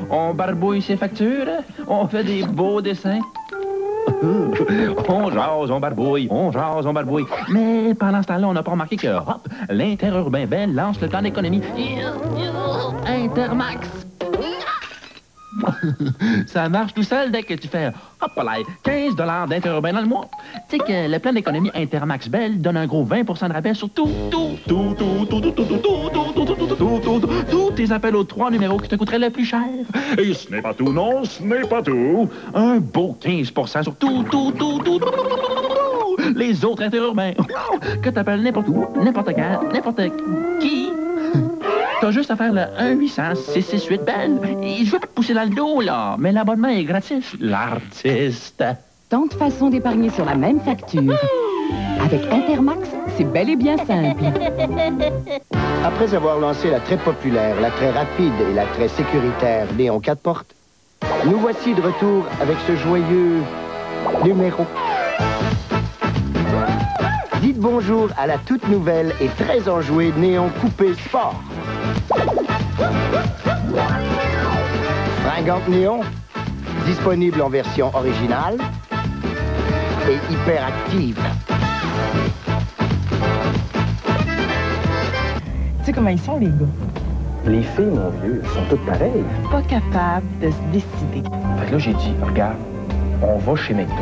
On barbouille ses factures, on fait des beaux dessins. On jase, on barbouille, on jase, on barbouille. Mais pendant ce temps-là, on n'a pas remarqué que, hop, l'Interurbain Bell lance le plan d'économie. Intermax. Ça marche tout seul dès que tu fais, hop là, 15 $ d'Interurbain dans le mois. Tu sais que le plan d'économie Intermax Bell donne un gros 20 % de rabais sur tous tes appels aux 3 numéros qui te coûteraient le plus cher. Et ce n'est pas tout, non, ce n'est pas tout. Un beau 15 % sur tout. Les autres interurbains. Que t'appelles n'importe où, n'importe quand, n'importe qui. T'as juste à faire le 1-800-668-BELL. Je veux pas te pousser dans le dos, là, mais l'abonnement est gratis. L'artiste. Tant de façons d'épargner sur la même facture. Avec Intermax, c'est bel et bien simple. Après avoir lancé la très populaire, la très rapide et la très sécuritaire Néon 4 portes, nous voici de retour avec ce joyeux numéro. Dites bonjour à la toute nouvelle et très enjouée Néon Coupé Sport. Fringante Néon, disponible en version originale et hyperactive. Tu sais comment ils sont, les gars? Les filles, mon vieux, sont toutes pareilles. Pas capables de se décider. Fait que là, j'ai dit, regarde, on va chez McDo.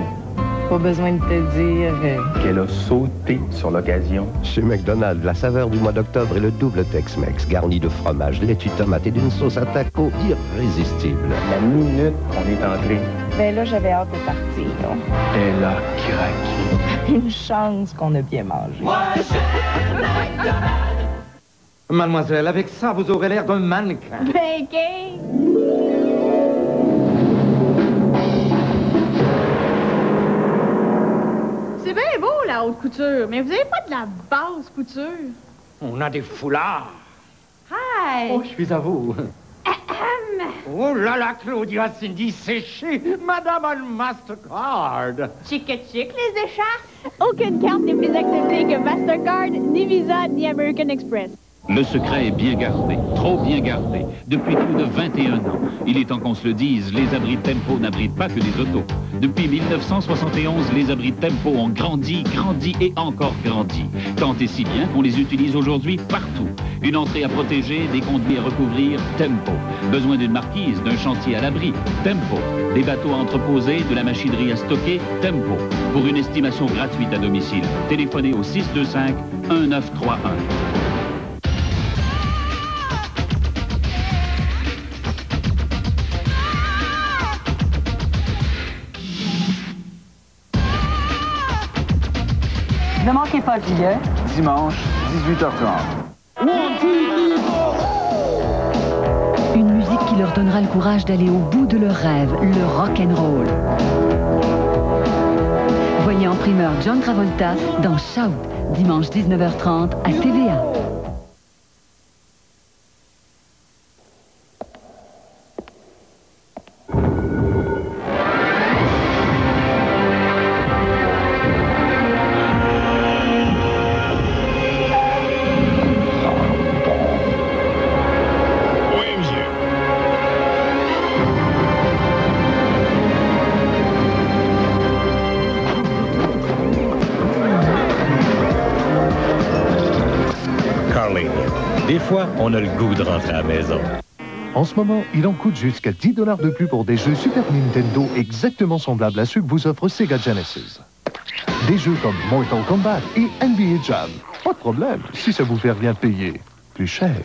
Pas besoin de te dire... Qu'elle a sauté sur l'occasion. Chez McDonald's, la saveur du mois d'octobre est le double Tex-Mex, garni de fromage, laitue, tomate et d'une sauce à taco irrésistible. La minute qu'on est entré, Ben là, j'avais hâte de partir. Là. elle a craqué. Une chance qu'on a bien mangé. Mademoiselle, avec ça, vous aurez l'air d'un mannequin. Ben, gay! C'est bien beau, la haute couture, mais vous avez pas de la basse couture. On a des foulards. Hi! Oh, je suis à vous. Oh là là, Claudia Cindy, séché. Madame a le Mastercard. Chic, les écharpes. Aucune carte n'est plus acceptée que Mastercard, ni Visa, ni American Express. Le secret est bien gardé, trop bien gardé, depuis plus de 21 ans. Il est temps qu'on se le dise, les abris Tempo n'abritent pas que des autos. Depuis 1971, les abris Tempo ont grandi et encore grandi. Tant et si bien qu'on les utilise aujourd'hui partout. Une entrée à protéger, des conduits à recouvrir, Tempo. Besoin d'une marquise, d'un chantier à l'abri, Tempo. Des bateaux à entreposer, de la machinerie à stocker, Tempo. Pour une estimation gratuite à domicile, téléphonez au 625-1931. Ne manquez pas le billet. Dimanche, 18h30. Une musique qui leur donnera le courage d'aller au bout de leur rêve, le rock'n'roll. Voyez en primeur John Travolta dans Shout, dimanche 19h30 à TVA. Des fois, on a le goût de rentrer à la maison. En ce moment, il en coûte jusqu'à 10 $ de plus pour des jeux Super Nintendo exactement semblables à ceux que vous offre Sega Genesis. Des jeux comme Mortal Kombat et NBA Jam. Pas de problème, si ça vous fait rien payer plus cher.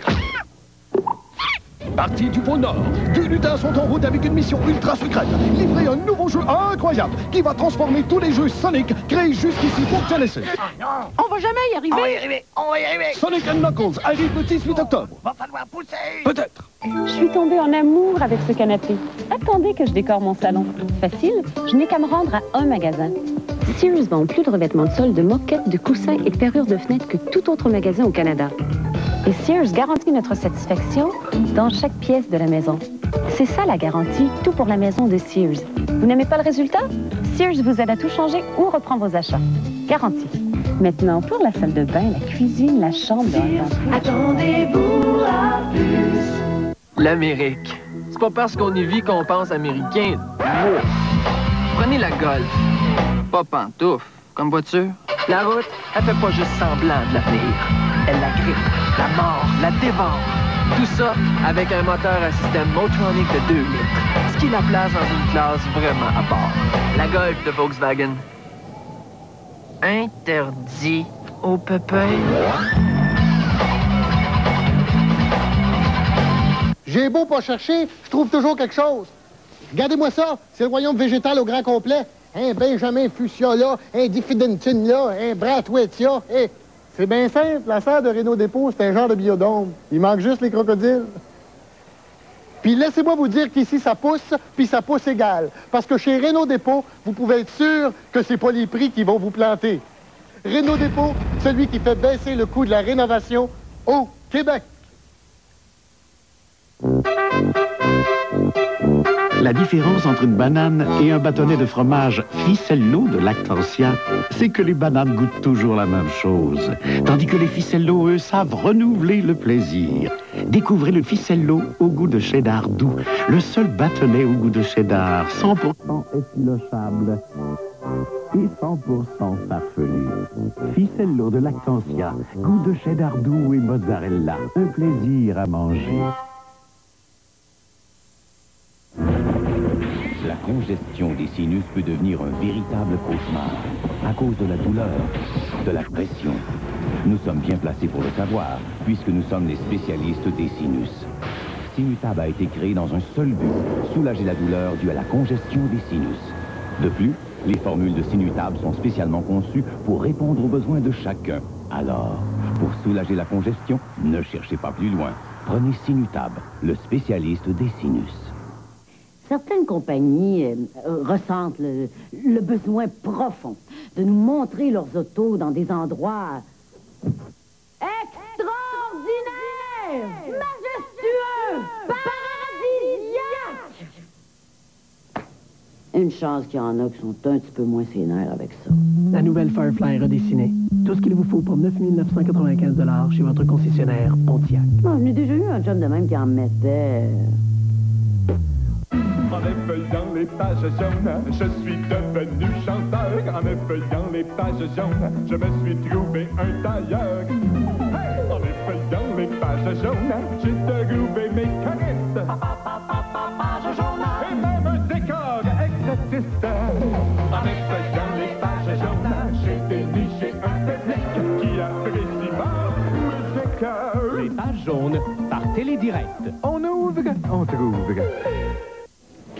Partie du pôle Nord. 2 lutins sont en route avec une mission ultra secrète. Livrer un nouveau jeu incroyable qui va transformer tous les jeux Sonic créés jusqu'ici pour Genesis. On va jamais y arriver. On va y arriver. Sonic & Knuckles arrive le 18 octobre. Va falloir pousser. Peut-être. Je suis tombée en amour avec ce canapé. Attendez que je décore mon salon. Facile, je n'ai qu'à me rendre à un magasin. Sears vend plus de revêtements de sol, de moquettes, de coussins et de perrures de fenêtres que tout autre magasin au Canada. Et Sears garantit notre satisfaction dans chaque pièce de la maison. C'est ça la garantie, tout pour la maison de Sears. Vous n'aimez pas le résultat? Sears vous aide à tout changer ou reprend vos achats. Garantie. Maintenant, pour la salle de bain, la cuisine, la chambre... Attendez-vous à plus. L'Amérique. C'est pas parce qu'on y vit qu'on pense américain. Wow. Prenez la Golf. Pas pantoufle, comme voiture. La route, elle fait pas juste semblant de la tenir. Elle la grippe, la mord, la dévore. Tout ça avec un moteur à système Motronic de 2 litres. Ce qui la place dans une classe vraiment à part. La Golf de Volkswagen. Interdit au pépin. J'ai beau pas chercher, je trouve toujours quelque chose. Regardez-moi ça, c'est le royaume végétal au grand complet. Un Benjamin Fuchsia là, un Diffidentin là, un Brathwaitia. Hey, c'est bien simple, la serre de Renault Dépôt, c'est un genre de biodôme. Il manque juste les crocodiles. Puis laissez-moi vous dire qu'ici, ça pousse, puis ça pousse égal. Parce que chez Renault Dépôt, vous pouvez être sûr que c'est pas les prix qui vont vous planter. Renault Dépôt, celui qui fait baisser le coût de la rénovation au Québec. La différence entre une banane et un bâtonnet de fromage Ficello de Lactantia, c'est que les bananes goûtent toujours la même chose, tandis que les Ficello, eux, savent renouveler le plaisir. Découvrez le Ficello au goût de cheddar doux, le seul bâtonnet au goût de cheddar, 100% effilochable et 100% farfelu. Ficello de Lactantia, goût de cheddar doux et mozzarella, un plaisir à manger. La congestion des sinus peut devenir un véritable cauchemar à cause de la douleur, de la pression. Nous sommes bien placés pour le savoir, puisque nous sommes les spécialistes des sinus. Sinutab a été créé dans un seul but, soulager la douleur due à la congestion des sinus. De plus, les formules de Sinutab sont spécialement conçues pour répondre aux besoins de chacun. Alors, pour soulager la congestion, ne cherchez pas plus loin. Prenez Sinutab, le spécialiste des sinus. Certaines compagnies ressentent le besoin profond de nous montrer leurs autos dans des endroits extraordinaires, majestueux, paradisiaques. Une chance qu'il y en a qui sont un petit peu moins sénères avec ça. La nouvelle Firefly redessinée. Tout ce qu'il vous faut pour 9 995 $ chez votre concessionnaire Pontiac. Oh, j'ai déjà eu un job de même qui en mettait... En effeuillant les pages jaunes, je suis devenu chanteur. En effeuillant les pages jaunes, je me suis trouvé un tailleur. Hey! En effeuillant les pages jaunes, j'ai trouvé mes choristes. Page jaune. Et même un décor exotiste. En effeuillant les pages jaunes, j'ai déniché un public qui apprécie ma musique. Les pages jaunes, par Télédirect. On ouvre, on trouve.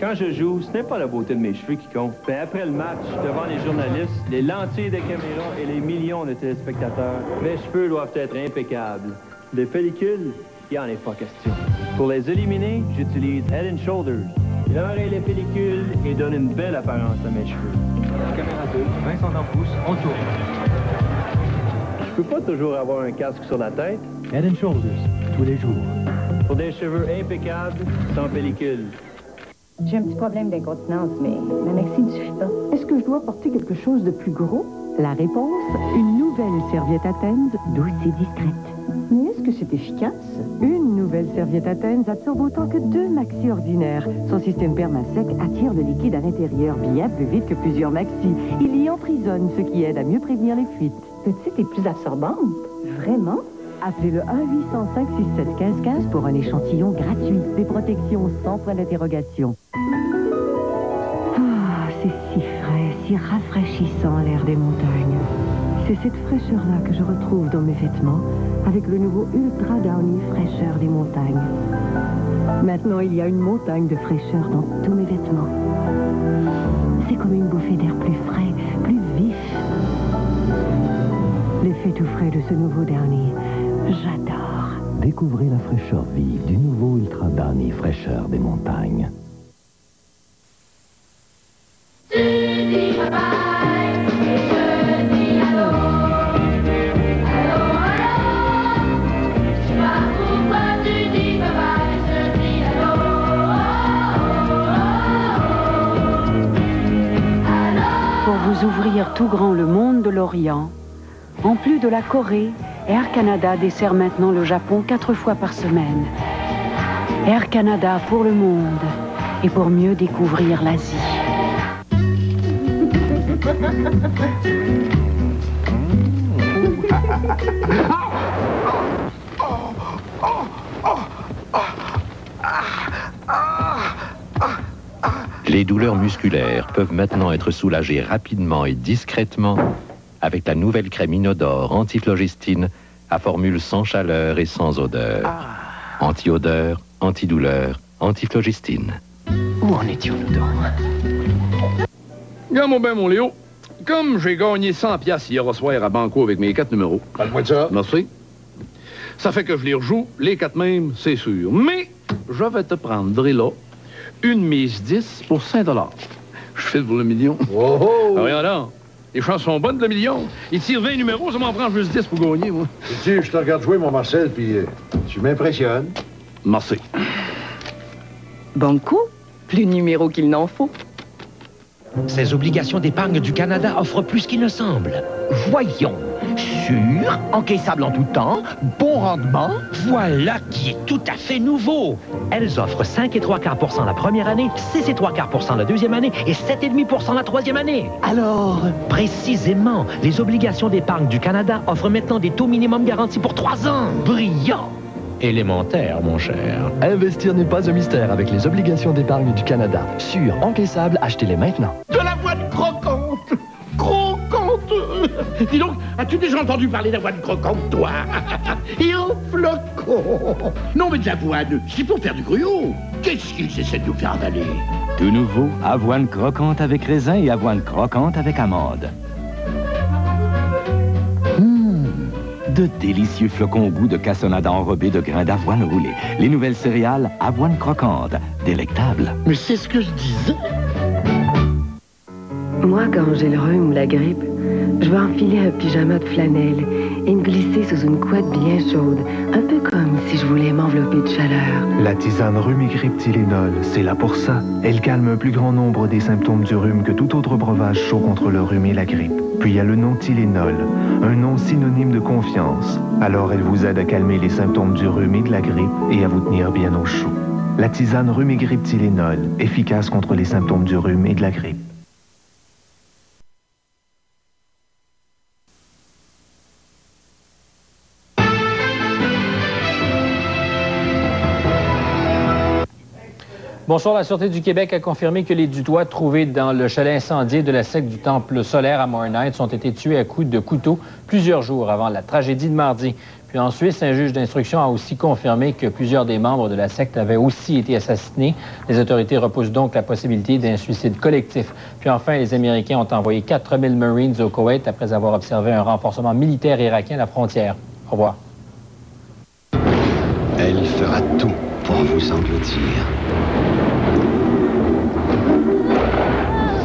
Quand je joue, ce n'est pas la beauté de mes cheveux qui compte. Mais après le match, devant les journalistes, les lentilles de caméra et les millions de téléspectateurs, mes cheveux doivent être impeccables. Des pellicules, il n'y en est pas question. Pour les éliminer, j'utilise Head & Shoulders. Il enraye les pellicules et donne une belle apparence à mes cheveux. Caméra 2, Vincent Dampousse, on tourne. Je peux pas toujours avoir un casque sur la tête. Head & Shoulders, tous les jours. Pour des cheveux impeccables, sans pellicule. J'ai un petit problème d'incontinence, mais ma maxi ne suffit pas. Est-ce que je dois porter quelque chose de plus gros? La réponse, une nouvelle serviette Athens, douce et discrète. Mais est-ce que c'est efficace? Une nouvelle serviette Athens absorbe autant que 2 maxi ordinaires. Son système Permasec attire le liquide à l'intérieur bien plus vite que plusieurs maxi. Il y emprisonne, ce qui aide à mieux prévenir les fuites. Petite et plus absorbante? Vraiment? Appelez le 1-805-67-15-15 pour un échantillon gratuit. Des protections sans point d'interrogation. Ah, c'est si frais, si rafraîchissant l'air des montagnes. C'est cette fraîcheur-là que je retrouve dans mes vêtements avec le nouveau Ultra Downy fraîcheur des montagnes. Maintenant, il y a une montagne de fraîcheur dans tous mes vêtements. C'est comme une bouffée d'air plus frais, plus vif. L'effet tout frais de ce nouveau Downy, j'adore. Découvrez la fraîcheur vive du nouveau Ultra Downy fraîcheur des montagnes. Pour vous ouvrir tout grand le monde de l'Orient, en plus de la Corée, Air Canada dessert maintenant le Japon 4 fois par semaine. Air Canada pour le monde et pour mieux découvrir l'Asie. Les douleurs musculaires peuvent maintenant être soulagées rapidement et discrètement avec la nouvelle crème inodore antiflogestine à formule sans chaleur et sans odeur. Anti-odeur, antidouleur, antiflogestine. Où en étions-nous donc? Regarde-moi bien, mon Léo. Comme j'ai gagné 100 piastres hier au soir à Banco avec mes 4 numéros. Parle-moi de ça. Merci. Ça fait que je les rejoue, les 4 mêmes, c'est sûr. Mais je vais te prendre là une mise 10 pour 5 $. Je file pour le million. Oh! Regarde là. Les chances sont bonnes, le million. Il tire 20 numéros, ça m'en prend juste 10 pour gagner, moi. Tu sais, je te regarde jouer, mon Marcel, puis tu m'impressionnes. Merci. Banco, plus de numéros qu'il n'en faut. Ces obligations d'épargne du Canada offrent plus qu'il ne semble. Voyons. Sûr, encaissable en tout temps, bon rendement. Voilà qui est tout à fait nouveau. Elles offrent 5 3/4 la première année, 6 3/4 la deuxième année et 7,5 la troisième année. Alors, précisément, les obligations d'épargne du Canada offrent maintenant des taux minimum garantis pour 3 ans. Brillant. Élémentaire, mon cher. Investir n'est pas un mystère avec les obligations d'épargne du Canada. Sûr, encaissable, achetez-les maintenant. De l'avoine croquante! Croquante! Dis donc, as-tu déjà entendu parler d'avoine croquante, toi? Et un flocon! Non, mais de l'avoine, c'est pour faire du gruau. Qu'est-ce qu'ils essaient de nous faire avaler? Tout nouveau, avoine croquante avec raisin et avoine croquante avec amande. De délicieux flocons au goût de cassonade enrobés de grains d'avoine roulés. Les nouvelles céréales avoine croquante. Délectable. Mais c'est ce que je disais. Moi, quand j'ai le rhume ou la grippe, je vais enfiler un pyjama de flanelle et me glisser sous une couette bien chaude, un peu comme si je voulais m'envelopper de chaleur. La tisane rhume et grippe Tylenol, c'est là pour ça. Elle calme un plus grand nombre des symptômes du rhume que tout autre breuvage chaud contre le rhume et la grippe. Puis il y a le nom Tylenol, un nom synonyme de confiance. Alors elle vous aide à calmer les symptômes du rhume et de la grippe et à vous tenir bien au chaud. La tisane rhume et grippe Tylenol, efficace contre les symptômes du rhume et de la grippe. Bonsoir, la Sûreté du Québec a confirmé que les Dutoit trouvés dans le chalet incendié de la secte du Temple solaire à Moornights ont été tués à coups de couteau plusieurs jours avant la tragédie de mardi. Puis en Suisse, un juge d'instruction a aussi confirmé que plusieurs des membres de la secte avaient aussi été assassinés. Les autorités repoussent donc la possibilité d'un suicide collectif. Puis enfin, les Américains ont envoyé 4000 Marines au Koweït après avoir observé un renforcement militaire irakien à la frontière. Au revoir. Elle fera tout pour vous engloutir.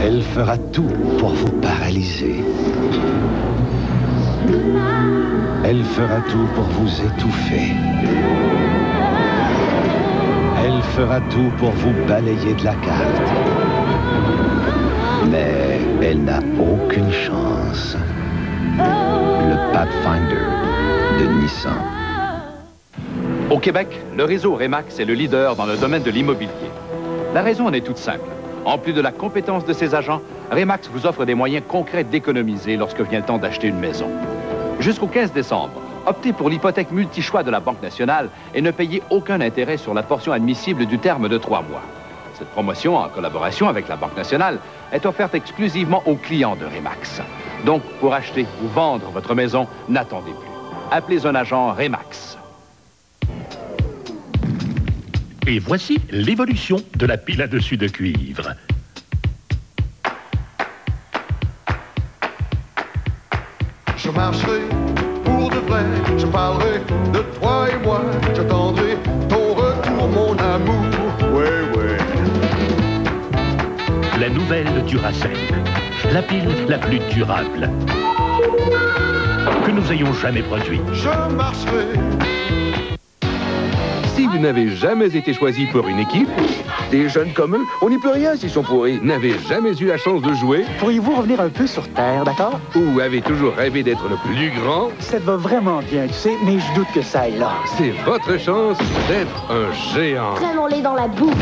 Elle fera tout pour vous paralyser. Elle fera tout pour vous étouffer. Elle fera tout pour vous balayer de la carte. Mais elle n'a aucune chance. Le Pathfinder de Nissan. Au Québec, le réseau Remax est le leader dans le domaine de l'immobilier. La raison en est toute simple. En plus de la compétence de ses agents, Remax vous offre des moyens concrets d'économiser lorsque vient le temps d'acheter une maison. Jusqu'au 15 décembre, optez pour l'hypothèque multi-choix de la Banque nationale et ne payez aucun intérêt sur la portion admissible du terme de 3 mois. Cette promotion, en collaboration avec la Banque nationale, est offerte exclusivement aux clients de Remax. Donc, pour acheter ou vendre votre maison, n'attendez plus. Appelez un agent Remax. Et voici l'évolution de la pile à dessus de cuivre. Je marcherai pour de vrai, je parlerai de toi et moi, j'attendrai ton retour, mon amour, ouais, ouais. La nouvelle Duracell, la pile la plus durable que nous ayons jamais produite. Je marcherai. Si vous n'avez jamais été choisi pour une équipe, Des jeunes comme eux, on n'y peut rien s'ils sont pourris. N'avez jamais eu la chance de jouer? Pourriez-vous revenir un peu sur Terre, d'accord? Ou avez toujours rêvé d'être le plus grand? Ça te va vraiment bien, tu sais, mais je doute que ça aille là. C'est votre chance d'être un géant. Traînons-les dans la boue.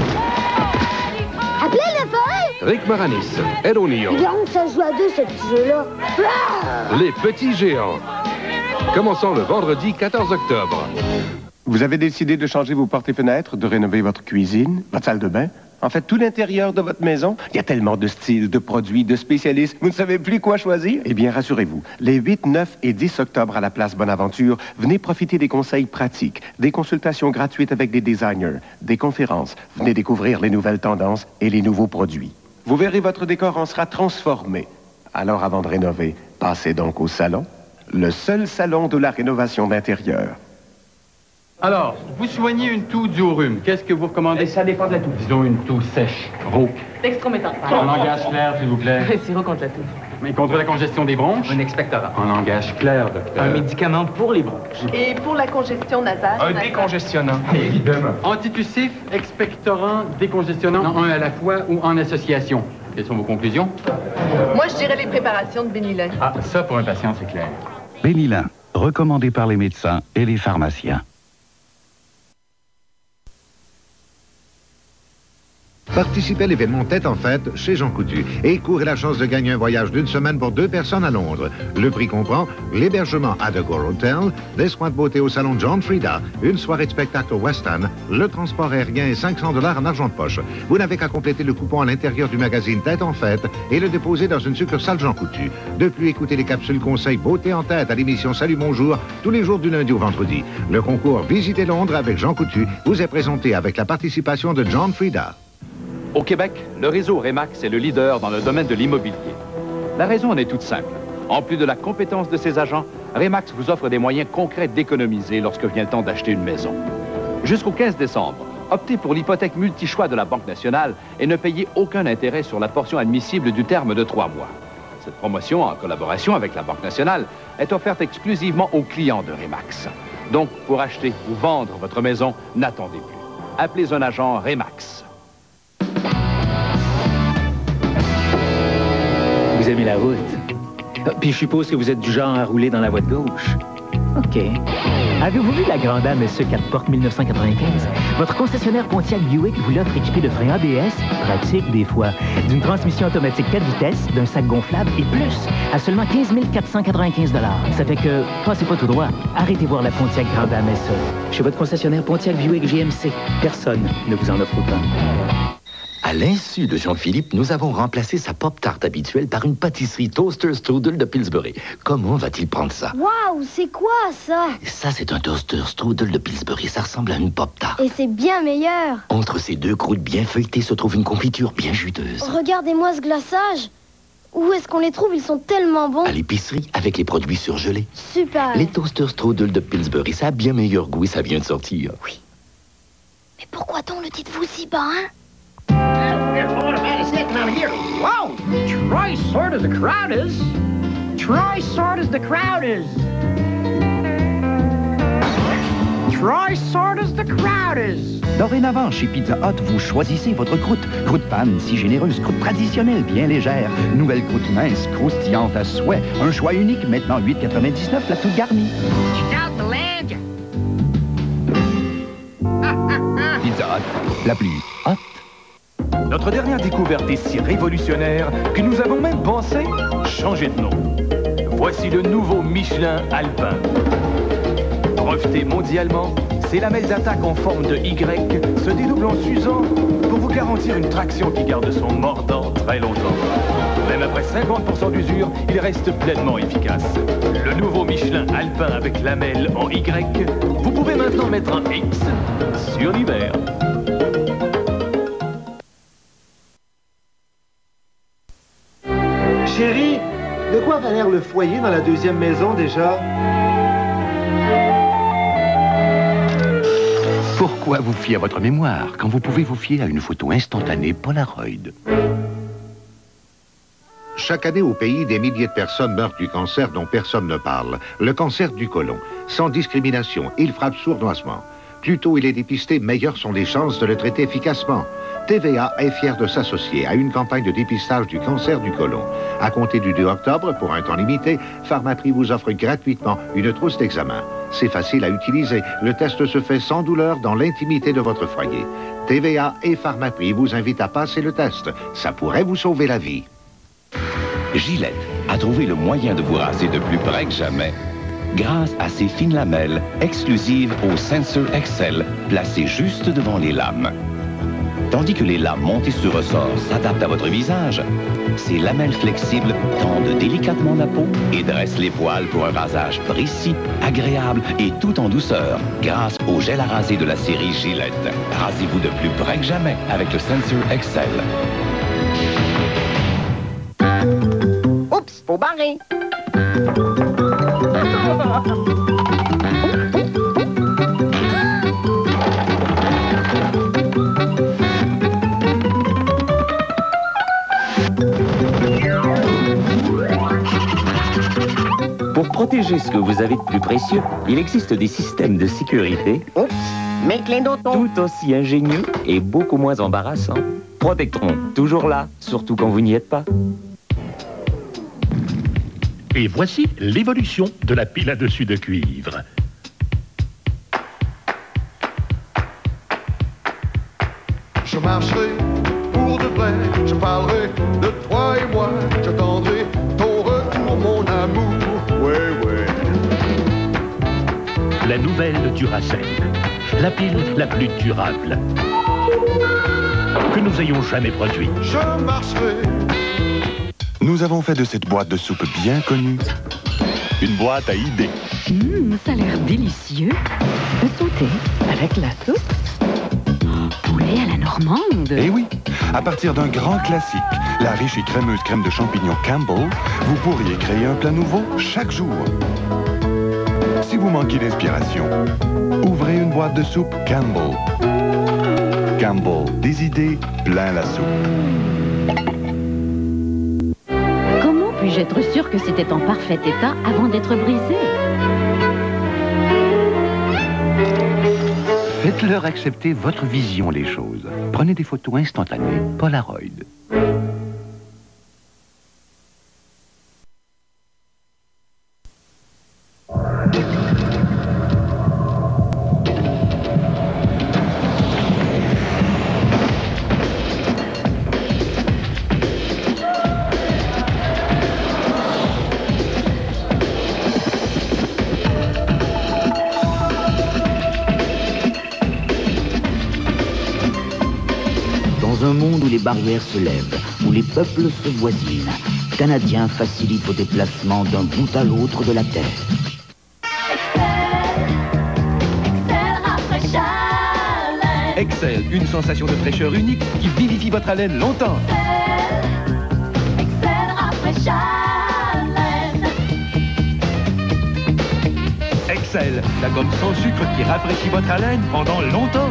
Appelez le feu! Rick Moranis, Ed O'Neill. Donc ça se joue à deux, ce petit jeu-là. Ah! Les petits géants. Commençons le vendredi 14 octobre. Vous avez décidé de changer vos portes et fenêtres, de rénover votre cuisine, votre salle de bain, en fait tout l'intérieur de votre maison. Il y a tellement de styles, de produits, de spécialistes, vous ne savez plus quoi choisir? Eh bien, rassurez-vous, les 8, 9 et 10 octobre à la place Bonaventure, venez profiter des conseils pratiques, des consultations gratuites avec des designers, des conférences. Venez découvrir les nouvelles tendances et les nouveaux produits. Vous verrez, votre décor en sera transformé. Alors, avant de rénover, passez donc au salon, le seul salon de la rénovation d'intérieur. Alors, vous soignez une toux due au rhume. Qu'est-ce que vous recommandez? Ça dépend de la toux. Disons une toux sèche, rauque. Dextrométhane. En langage clair, s'il vous plaît. Sirop contre la toux. Mais contre la congestion des bronches? Un expectorant. En langage clair, docteur. Un médicament pour les bronches. Et pour la congestion nasale? Un décongestionnant. Évidemment. Antitussif, expectorant, décongestionnant, un à la fois ou en association. Quelles sont vos conclusions? Moi, je dirais les préparations de Bénilin. Ah, ça, pour un patient, c'est clair. Bénilin, recommandé par les médecins et les pharmaciens. Participez à l'événement Tête en Fête chez Jean Coutu et courez la chance de gagner un voyage d'une semaine pour 2 personnes à Londres. Le prix comprend l'hébergement à The Gore Hotel, des soins de beauté au salon John Frieda, une soirée de spectacle au West End, le transport aérien et 500 $ en argent de poche. Vous n'avez qu'à compléter le coupon à l'intérieur du magazine Tête en Fête et le déposer dans une succursale Jean Coutu. De plus, écoutez les capsules conseils beauté en tête à l'émission Salut Bonjour tous les jours du lundi au vendredi. Le concours Visitez Londres avec Jean Coutu vous est présenté avec la participation de John Frieda. Au Québec, le réseau Remax est le leader dans le domaine de l'immobilier. La raison en est toute simple. En plus de la compétence de ses agents, Remax vous offre des moyens concrets d'économiser lorsque vient le temps d'acheter une maison. Jusqu'au 15 décembre, optez pour l'hypothèque multi-choix de la Banque nationale et ne payez aucun intérêt sur la portion admissible du terme de 3 mois. Cette promotion, en collaboration avec la Banque nationale, est offerte exclusivement aux clients de Remax. Donc, pour acheter ou vendre votre maison, n'attendez plus. Appelez un agent Remax. Vous aimez la route. Puis je suppose que vous êtes du genre à rouler dans la voie de gauche. OK. Avez-vous vu la Grande Dame SE 4 portes 1995? Votre concessionnaire Pontiac Buick vous l'offre équipé de freins ABS, pratique des fois, d'une transmission automatique 4 vitesses, d'un sac gonflable et plus, à seulement 15 495 $. Ça fait que, passez pas tout droit, arrêtez voir la Pontiac Grande Dame SE. Chez votre concessionnaire Pontiac Buick GMC, personne ne vous en offre autant. À l'insu de Jean-Philippe, nous avons remplacé sa pop-tart habituelle par une pâtisserie Toaster Strudel de Pillsbury. Comment va-t-il prendre ça? Waouh, c'est quoi ça? Ça, c'est un Toaster Strudel de Pillsbury. Ça ressemble à une pop-tart. Et c'est bien meilleur. Entre ces 2 croûtes bien feuilletées se trouve une confiture bien juteuse. Regardez-moi ce glaçage. Où est-ce qu'on les trouve? Ils sont tellement bons. À l'épicerie, avec les produits surgelés. Super. Les Toaster Strudel de Pillsbury, ça a bien meilleur goût et ça vient de sortir. Oui. Mais pourquoi donc le dites-vous si bas, hein? Wow! Try sort as the crowd is. Try sort as the crowd is. Try sort as the crowd is. Dorénavant, chez Pizza Hut, vous choisissez votre croûte. Croûte panne, si généreuse, croûte traditionnelle, bien légère. Nouvelle croûte mince, croustillante à souhait. Un choix unique, maintenant 8,99, la toute garnie. Check out the land. Pizza Hut, la plus hot. Notre dernière découverte est si révolutionnaire que nous avons même pensé changer de nom. Voici le nouveau Michelin Alpin. Breveté mondialement, ces lamelles d'attaque en forme de Y se dédoublent en s'usant pour vous garantir une traction qui garde son mordant très longtemps. Même après 50% d'usure, il reste pleinement efficace. Le nouveau Michelin Alpin avec lamelles en Y, vous pouvez maintenant mettre un X sur l'hiver. Chérie, de quoi va l'air le foyer dans la deuxième maison déjà? Pourquoi vous fier à votre mémoire quand vous pouvez vous fier à une photo instantanée Polaroid? Chaque année au pays, des milliers de personnes meurent du cancer dont personne ne parle. Le cancer du côlon. Sans discrimination, il frappe sournoisement. Plus tôt il est dépisté, meilleures sont les chances de le traiter efficacement. TVA est fier de s'associer à une campagne de dépistage du cancer du côlon. À compter du 2 octobre, pour un temps limité, Pharmaprix vous offre gratuitement une trousse d'examen. C'est facile à utiliser. Le test se fait sans douleur dans l'intimité de votre foyer. TVA et Pharmaprix vous invitent à passer le test. Ça pourrait vous sauver la vie. Gillette a trouvé le moyen de vous raser de plus près que jamais grâce à ses fines lamelles exclusives au Sensor XL placées juste devant les lames. Tandis que les lames montées sur ressort s'adaptent à votre visage, ces lamelles flexibles tendent délicatement la peau et dressent les poils pour un rasage précis, agréable et tout en douceur grâce au gel à raser de la série Gillette. Rasez-vous de plus près que jamais avec le Sensor XL. Oups, faut barrer. Pour protéger ce que vous avez de plus précieux, il existe des systèmes de sécurité mes clignotants tout aussi ingénieux et beaucoup moins embarrassants. Protectron, toujours là, surtout quand vous n'y êtes pas. Et voici l'évolution de la pile à dessus de cuivre. Je marcherai pour de vrai, je parlerai de toi et moi, j'attendrai ton retour, mon amour, ouais, ouais. La nouvelle Duracell, la pile la plus durable que nous ayons jamais produite. Je marcherai. Nous avons fait de cette boîte de soupe bien connue une boîte à idées. Ça a l'air délicieux. Le sauté avec la soupe. Poulet à la normande. Eh oui, à partir d'un grand classique, la riche et crémeuse crème de champignons Campbell, vous pourriez créer un plat nouveau chaque jour. Si vous manquez d'inspiration, ouvrez une boîte de soupe Campbell. Campbell, des idées plein la soupe. Comment puis-je être sûr que c'était en parfait état avant d'être brisé? Faites-leur accepter votre vision des choses. Prenez des photos instantanées Polaroid. Dans un monde où les barrières se lèvent, où les peuples se voisinent, Canadiens facilitent vos déplacements d'un bout à l'autre de la Terre. Excel, une sensation de fraîcheur unique qui vivifie votre haleine longtemps. Excel, la gomme sans sucre qui rafraîchit votre haleine pendant longtemps.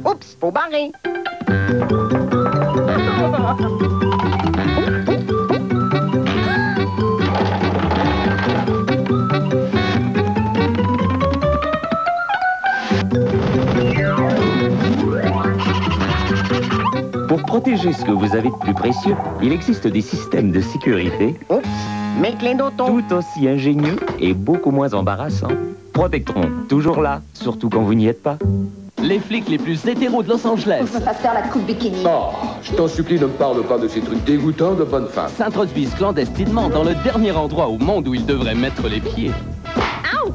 Oups, faut barrer. Pour protéger ce que vous avez de plus précieux, il existe des systèmes de sécurité mes clignotants tout aussi ingénieux et beaucoup moins embarrassants. Protectron, toujours là, surtout quand vous n'y êtes pas. Les flics les plus hétéros de Los Angeles. Faut que je me fasse faire la coupe bikini. Oh, je t'en supplie, ne me parle pas de ces trucs dégoûtants de bonne femme. S'introduisent clandestinement dans le dernier endroit au monde où ils devraient mettre les pieds.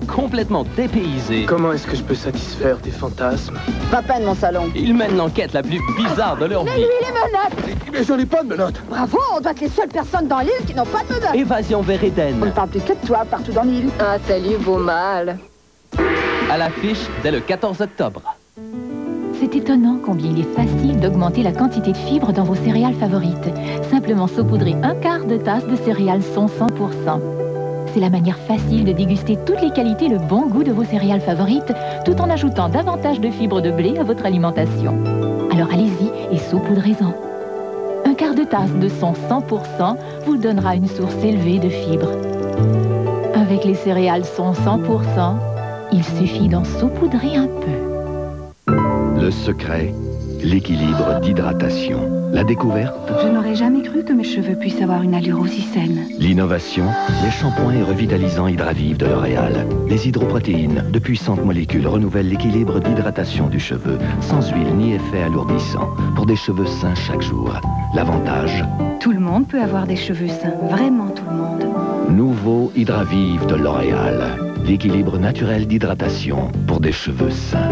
Complètement dépaysés. Comment est-ce que je peux satisfaire tes fantasmes? Va peine mon salon. Ils mènent l'enquête la plus bizarre de leur vie. Mais lui, les menottes! Mais je n'ai pas de menottes. Bravo, on doit être les seules personnes dans l'île qui n'ont pas de menottes. Évasion vers Eden. On ne parle plus que de toi partout dans l'île. Ah, salut, beau mâle. À l'affiche dès le 14 octobre. C'est étonnant combien il est facile d'augmenter la quantité de fibres dans vos céréales favorites. Simplement saupoudrer un quart de tasse de céréales son 100%. C'est la manière facile de déguster toutes les qualités et le bon goût de vos céréales favorites, tout en ajoutant davantage de fibres de blé à votre alimentation. Alors allez-y et saupoudrez-en. Un quart de tasse de son 100% vous donnera une source élevée de fibres. Avec les céréales son 100%, il suffit d'en saupoudrer un peu. Le secret, l'équilibre d'hydratation. La découverte, Je n'aurais jamais cru que mes cheveux puissent avoir une allure aussi saine. l'innovation, les shampoings et revitalisants Hydravive de L'Oréal. Les hydroprotéines, de puissantes molécules, renouvellent l'équilibre d'hydratation du cheveu, sans huile ni effet alourdissant, pour des cheveux sains chaque jour. L'avantage, Tout le monde peut avoir des cheveux sains, vraiment tout le monde. nouveau Hydravive de L'Oréal. L'équilibre naturel d'hydratation pour des cheveux sains.